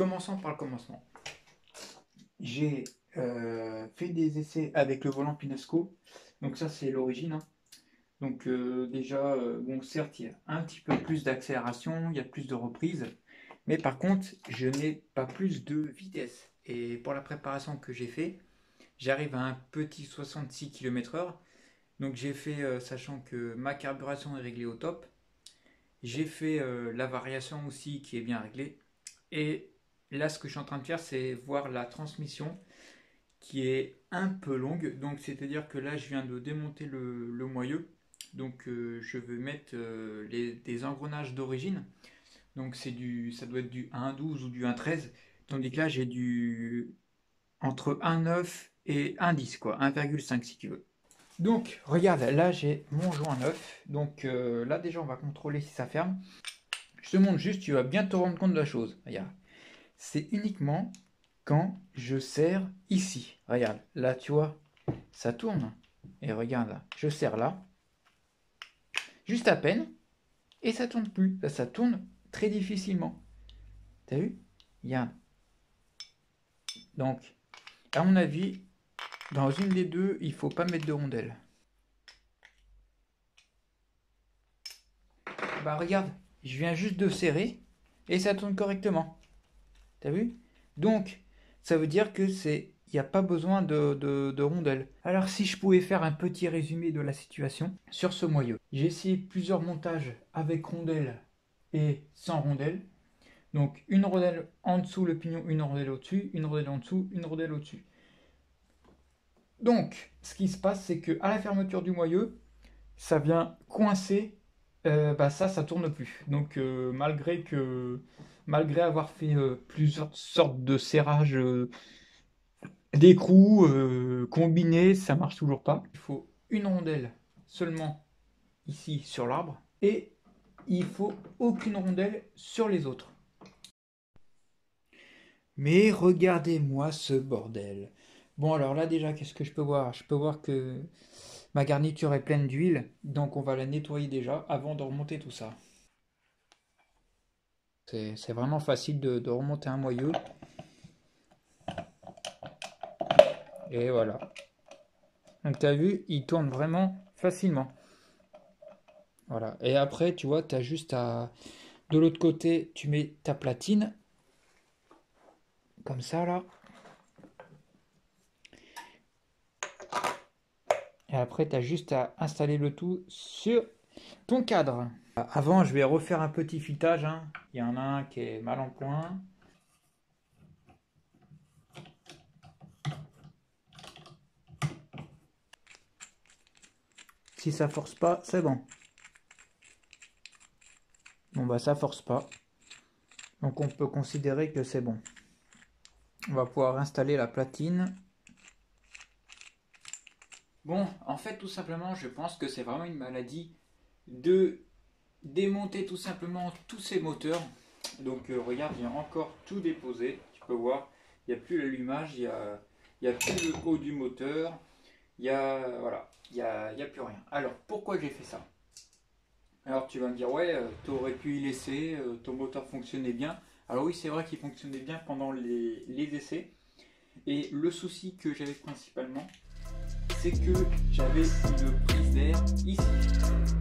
Commençons par le commencement. J'ai fait des essais avec le volant Pinasco. Donc ça c'est l'origine, hein. Donc déjà, bon certes il y a un petit peu plus d'accélération, il y a plus de reprises. Mais par contre je n'ai pas plus de vitesse. Et pour la préparation que j'ai fait, j'arrive à un petit 66 km/h. Donc j'ai fait, sachant que ma carburation est réglée au top. J'ai fait la variation aussi qui est bien réglée. Et là, ce que je suis en train de faire, c'est voir la transmission qui est un peu longue. Donc, c'est-à-dire que là, je viens de démonter le moyeu. Donc, je vais mettre des engrenages d'origine. Donc, ça doit être du 1,12 ou du 1,13. Tandis que là, j'ai du entre 1,9 et 1,10, quoi. 1,5 si tu veux. Donc, regarde, là, j'ai mon joint neuf. Donc, là, déjà, on va contrôler si ça ferme. Je te montre juste, tu vas bien te rendre compte de la chose. Regarde. C'est uniquement quand je serre ici. Regarde, là, tu vois, ça tourne. Et regarde là, je serre là, juste à peine, et ça tourne plus. Là, ça tourne très difficilement. T'as vu? Regarde. Donc, à mon avis, dans une des deux, il faut pas mettre de rondelle. Bah regarde, je viens juste de serrer et ça tourne correctement. T'as vu? Donc, ça veut dire que il n'y a pas besoin de rondelles. Alors, si je pouvais faire un petit résumé de la situation sur ce moyeu. J'ai essayé plusieurs montages avec rondelles et sans rondelles. Donc, une rondelle en dessous le pignon, une rondelle au-dessus, une rondelle en dessous, une rondelle au-dessus. Donc, ce qui se passe, c'est que à la fermeture du moyeu, ça vient coincer. Ça tourne plus. Donc, malgré avoir fait plusieurs sortes de serrages d'écrous combinés, ça marche toujours pas. Il faut une rondelle seulement ici sur l'arbre et il faut aucune rondelle sur les autres. Mais regardez-moi ce bordel. Bon alors là déjà, qu'est-ce que je peux voir? Je peux voir que ma garniture est pleine d'huile, donc on va la nettoyer déjà avant de remonter tout ça. C'est vraiment facile de remonter un moyeu. Et voilà. Donc tu as vu, il tourne vraiment facilement. Voilà. Et après, tu vois, tu as juste à... De l'autre côté, tu mets ta platine. Comme ça, là. Et après, tu as juste à installer le tout sur ton cadre. Avant, je vais refaire un petit filetage, hein. Il y en a un qui est mal en point. Si ça force pas, c'est bon. Bon, bah ça force pas. Donc on peut considérer que c'est bon. On va pouvoir installer la platine. Bon, en fait, tout simplement, je pense que c'est vraiment une maladie de démonter tout simplement tous ces moteurs. Donc regarde, il y a encore tout déposé. Tu peux voir, il n'y a plus l'allumage, il y a plus le haut du moteur. Voilà, il y a plus rien. Alors, pourquoi j'ai fait ça? Alors tu vas me dire, ouais, tu aurais pu y laisser, ton moteur fonctionnait bien. Alors oui, c'est vrai qu'il fonctionnait bien pendant les essais. Et le souci que j'avais principalement, c'est que j'avais une prise d'air ici.